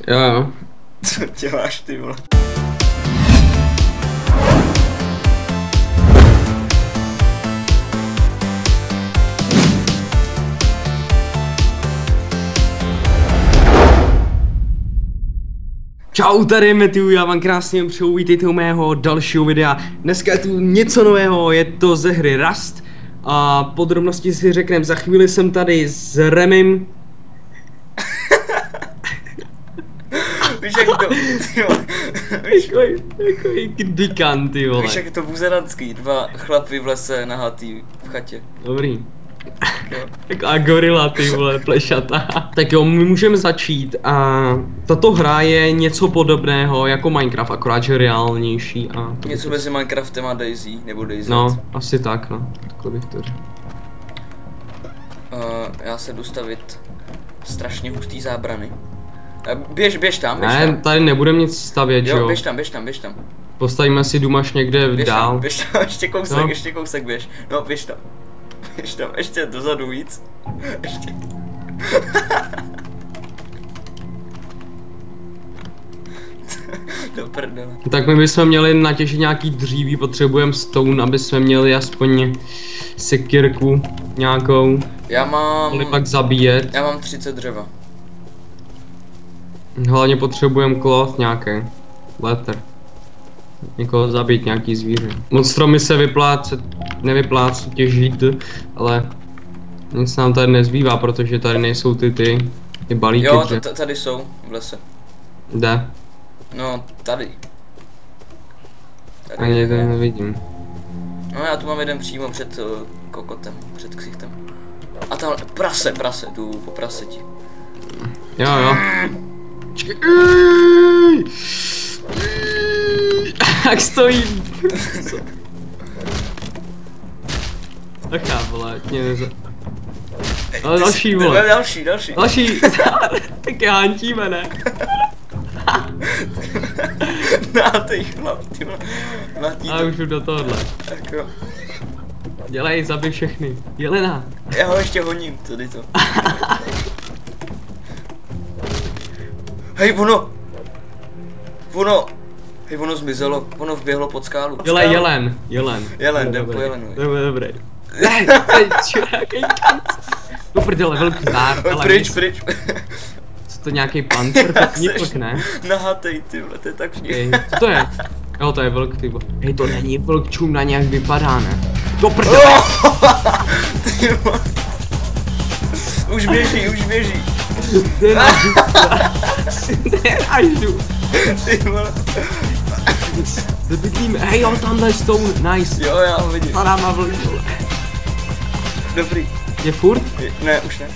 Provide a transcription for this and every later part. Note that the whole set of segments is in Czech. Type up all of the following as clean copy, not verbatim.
Jo. Co děláš, ty vole? Čau, tady je Matthew, já vám krásně přeju, vítejte u mého dalšího videa. Dneska je tu něco nového, je to ze hry Rust. A podrobnosti si řekneme, za chvíli jsem tady s Remim. Víš jak to, ty vole, víš, Takový kdikan, ty vole. víš jak je to buzeranský, dva chlapy v lese nahatý v chatě. Dobrý. Jo. Taková gorila, ty vole, plešata. Tak jo, my můžeme začít a tato hra je něco podobného jako Minecraft, akorát že reálnější a... Něco mezi Minecraftem a Daisy, nebo Daisy. No, asi tak, no. Takhle bych to řekl. Já se jdu stavit strašně hustý zábrany. Běž tam, Ne, tady nebudeme nic stavět, jo, jo? běž tam. Postavíme si dům až někde Běž dál. tam, běž tam, No. ještě kousek běž. No, běž tam, ještě dozadu víc. Ještě. Do prdele. Tak my bychom měli natěžit nějaký dříví, potřebujeme stone, aby jsme měli aspoň sekírku nějakou. Já Mohli pak zabíjet. mám 30 dřeva. Hlavně potřebujeme cloth nějaký. Letter. Někoho zabít, nějaký zvíře. Moc stromy se nevyplácí těžit, ale nic nám tady nezbývá, protože tady nejsou ty balíky. Jo, tady jsou v lese. Kde? No, tady. Ani to nevidím. No, já tu mám jeden přímo před kokotem, před ksichtem. A tam prase, jdu po praseti. Jo. Čekaj. Jak stojím. Tak já, vole, mě neza... Ale další, vole. Další. Tak já hantíme, ne? Nátej chlap, ty vole. A už jdu do tohohle. Tak jo. Dělej, zabij všechny. Jelena. Já ho ještě honím, tady to. Hej, ono zmizelo, ono vběhlo pod skálu. Dělej, jelen. Jdem po jelenu. Dobrý. Ne, nějaký kanc. Do prdele, velký zár. Pryč. Co to nějaký pancer? Tak nikoliv, ne? Nahatej, ty vole, to je tak všichni. Co to je? Jo, to je vlk, ty vole. Hej, to není vlk, čumna nějak vypadá, ne? Do prdele. Ty vole. Už běží. Nerážu. Ty vole. Dobydlíme, hej jo, tamhle stone, nice. Jo, já ho vidím. Padá na vlk, vole. Dobrý. Je furt? Ne, už ne.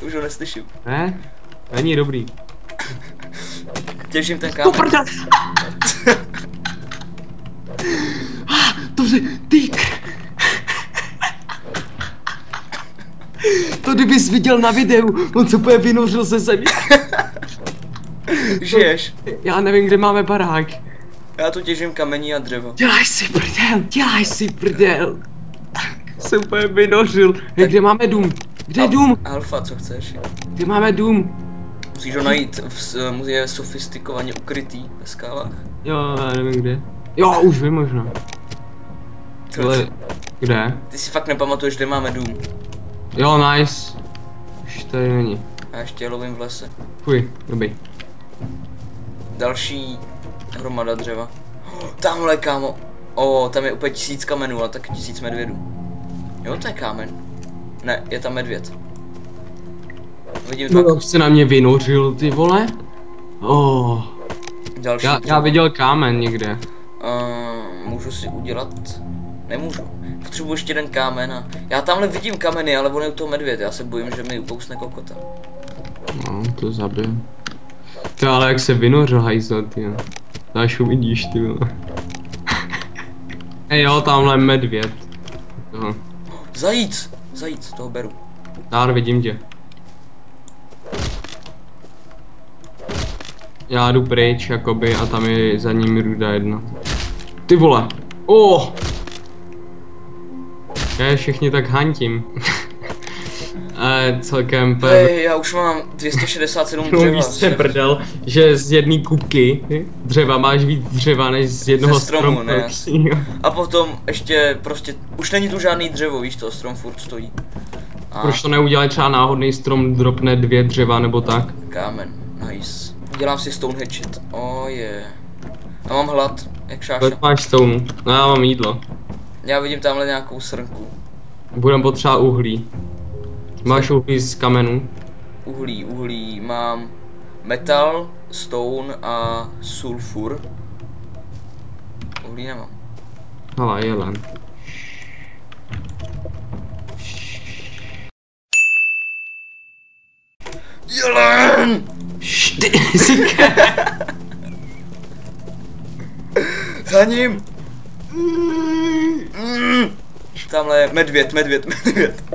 Už ho neslyším. Ne? Není dobrý. Těžím ten kámen. Do prdele. To je tyk. To kdybys viděl na videu, on se úplně vynořil ze země. Žiješ? Já nevím, kde máme barák. Já tu těžím kamení a dřevo. Dělaj si prdel. Se úplně vynořil. Hej, kde máme dům? Kde je dům? Alfa, co chceš? Kde máme dům? Musíš ho najít, je sofistikovaně ukrytý ve skálách. Jo, já nevím kde. Jo, už vím možná. Ale, kde? Ty si fakt nepamatuješ, kde máme dům. Jo, nice. Už tady není. Já ještě lovím v lese. Fuj, dobrý. Další hromada dřeva. Tamhle, kámo. Tam je úplně 1000 kamenů a tak 1000 medvědů. Jo, to je kámen. Ne, je tam medvěd. Vidím No, jak se na mě vynořil, ty vole. Další já viděl kámen někde. Můžu si udělat? Nemůžu. Potřebuji ještě jeden kámen a... Já tamhle vidím kameny, ale on je u toho medvěd. Já se bojím, že mi ukousne kokota. No, to zabiju. To ale jak se vynořil hajzl, ty jo. Až uvidíš, ty vole. Hej jo, tamhle medvěd. Toho. Zajíc, toho beru. Dár, vidím tě. Já jdu pryč, jakoby, a tam je za ním ruda jedna. Ty vole. Já všichni tak hantím. je celkem... Hej, já už mám 267 No dřeva. víš se prdel, že z jedné kupky dřeva máš víc dřeva než z jednoho Ze stromu, ne? stromu. A potom ještě prostě, už není tu žádný dřevo, víš to, strom furt stojí. A Proč to neudělat třeba náhodný strom dropne 2 dřeva nebo tak? kámen, nice. Dělám si stone hatchet, je. A mám hlad, jak šáša. Kolik máš stone? No já mám jídlo. Já vidím tamhle nějakou srnku. Budem potřebovat uhlí. Máš uhlí z kamenů? Uhlí, mám metal, stone a sulfur. Uhlí nemám. Hala, jelen. Jelen! Za ním! Tamhle je medvěd.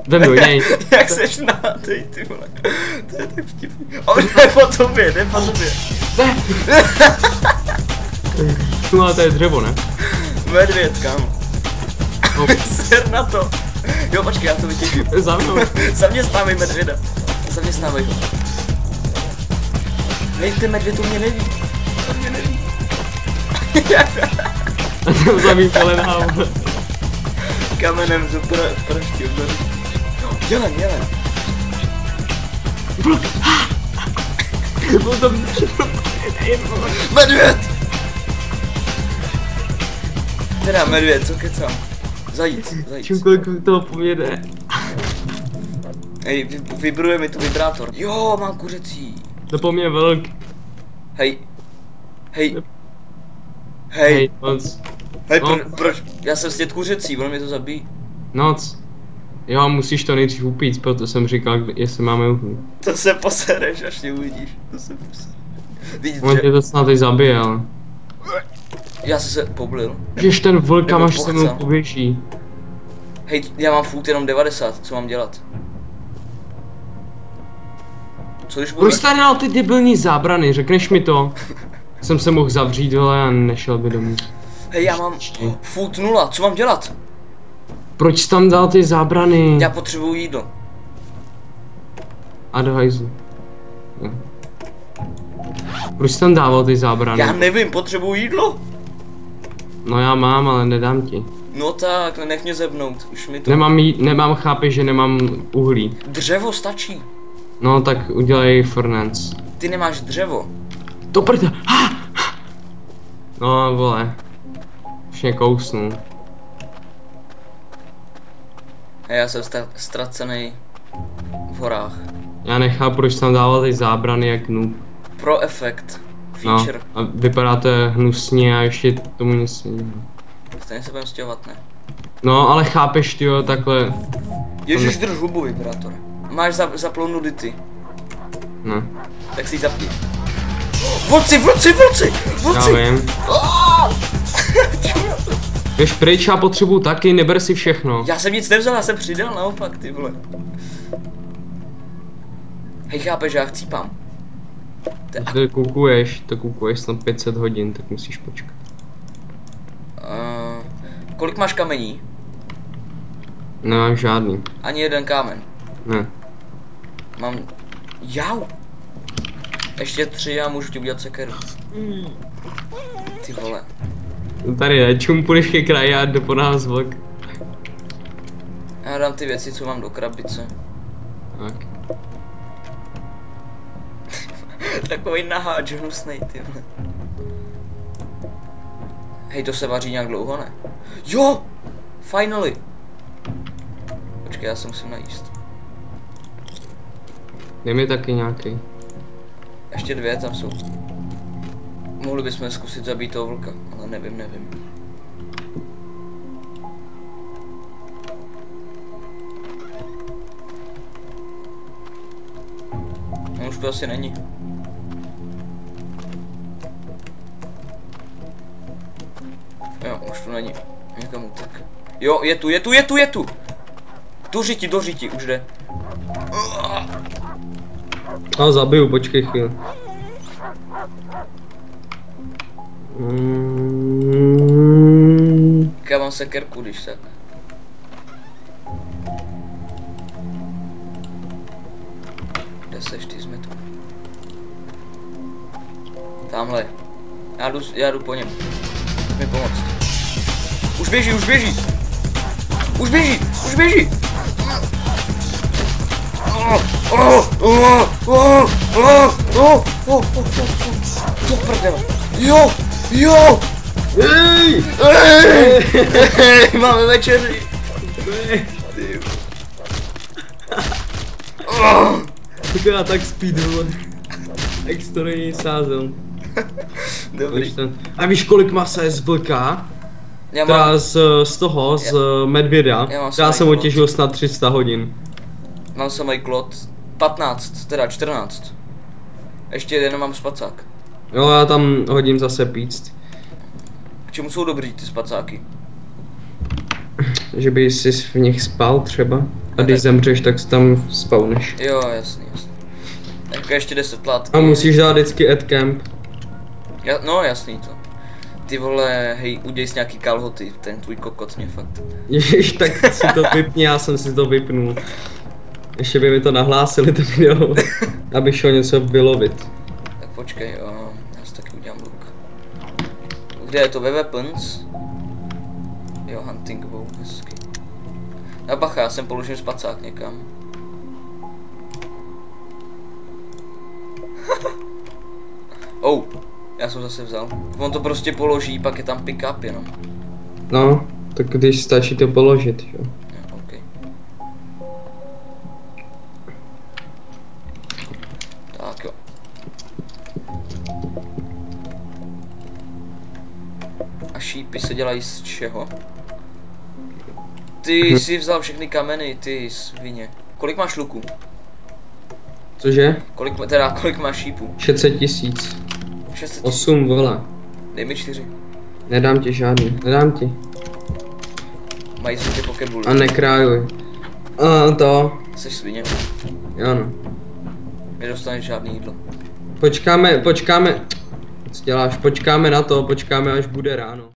Jdem do něj. Jak seš nátej, ty vole. To je tak vtipný. On jde po tobě. No to je dřevo, ne? Medvěd, kámo. Ser na to. Jo, počkej, já to vytěžím. Za mnou. Zaměstnávej medvěda. Zaměstnávej ho. Nej, ten medvěd o mě neví. On mě neví. A to zabít kolená. Kamenem do prašti. Jelen. Medvěd! Teda medvěd, co kecám? Zajíc. Čím kolik toho poměde. Hej, vibruje mi tu vibrátor. Jo, mám kuřecí. To po mě velk. Hej, Noc. proč? Já jsem sněd kuřecí, ono mě to zabíjí. Noc. Jo, musíš to nejdřív upít, proto jsem říkal, jestli máme uhlí. To se posereš, až mě uvidíš. To se posereš. On tě to snad teď zabije, ale... Já jsem se poblil. Jež ten vlk Nebo až se mnou pochcel. poběží. Hej, já mám furt jenom 90, co mám dělat? Co když budu... Proč tady dal ty debilní zábrany, řekneš mi to? Jsem se mohl zavřít, ale a nešel by domů. Hej, já mám furt 0, co mám dělat? Proč jsi tam dal ty zábrany? Já potřebuju jídlo. A do hajzlu. Jo. Proč jsi tam dával ty zábrany? Já nevím, potřebuju jídlo? No já mám, ale nedám ti. No tak, nech mě zebnout, už mi to... Nemám, chápeš, že nemám uhlí. Dřevo stačí. No tak udělej furnace. Ty nemáš dřevo. To prda! No vole. Už mě kousnul. A já jsem ztracený v horách. Já nechápu, proč tam dával ty zábrany jak noob. Pro efekt. No, Feature. a vypadá to hnusně a ještě tomu nic není. Stejně se budem stěhovat, ne? No, ale chápeš, tyjo, takhle. Ježiš, drž hubu, vibrátor. Máš zaplou nudity. No, Tak si ji zapni. Vlci! já vím. Běž pryč, já potřebuju taky, neber si všechno. Já jsem nic nevzal, já jsem přidal naopak, ty vole. Hej, chápeš, já chcípám. To kukuješ snad 500 hodin, tak musíš počkat. Kolik máš kamení? Nemám žádný. Ani jeden kámen. Ne. Mám... Jau! Ještě 3 a můžu ti udělat sekeru. Ty vole. Tady ne, čum půjdeš ke kraji a jdu po nás vlk. Já dám ty věci, co mám do krabice. Tak. Takový naháč hnusnej, ty vole. Hej, to se vaří nějak dlouho, ne? Jo! Finally! Počkej, já se musím najíst. Dej mi taky nějaký. Ještě 2 tam jsou. Mohli bychom zkusit zabít toho vlka, ale nevím. No už to asi není. Jo, už to není. Někam utek. Jo, je tu! Do řiti, už jde. A zabiju, počkej chvíli. Já mám sekerku, když tak. Kde seš, ty jsme tu. Tamhle. Já jdu po něm. Mi pomoct. Už běží, už běží! Už běží, už běží! To prdele. Jo, jo! Ej! Máme večeři. Tak já tak speedu, vole. Jak jsi to není sázel. Dobrý. A víš, kolik masa je z vlka? Já Teda mám, z toho, z medvěda. Já mám Já jsem samý otěžil snad 300 hodin. mám samý klot. 15, teda 14. Ještě jeden mám spacák. Jo, já tam hodím zase píct. K čemu jsou dobrý ty spacáky? Že by si v nich spal třeba. A když zemřeš, tak tam spawneš. Jo, jasný, jasný. Tak ještě 10 látky. A musíš dát vždycky ad camp. No jasný to. Ty vole, hej, uděj si nějaký kalhoty, ten tvůj kokot mě fakt. Ježiš, tak si to vypni, já jsem si to vypnul. Ještě by mi to nahlásili to video, abych šel něco vylovit. Tak počkej, já si taky udělám luk. Kde je to, ve weapons? Jo, hunting bow, hezky. A bacha, já jsem položím spacák někam. Oh, já jsem zase vzal. On to prostě položí, pak je tam pick up jenom. No, tak když stačí to položit, jo. Okay. Tak jo. A šípy se dělají z čeho? Ty jsi vzal všechny kameny, ty svině. Kolik máš luků? Cože? Kolik máš šípů? 600 000. 600 000. 8, vole. Dej mi 4. Nedám ti žádný, nedám ti. Mají se ty pokebuly. A nekrájuj. A to. Jsi svině. Ano. Nedostaneš žádný jídlo. Počkáme. Co děláš? Počkáme na to, počkáme až bude ráno.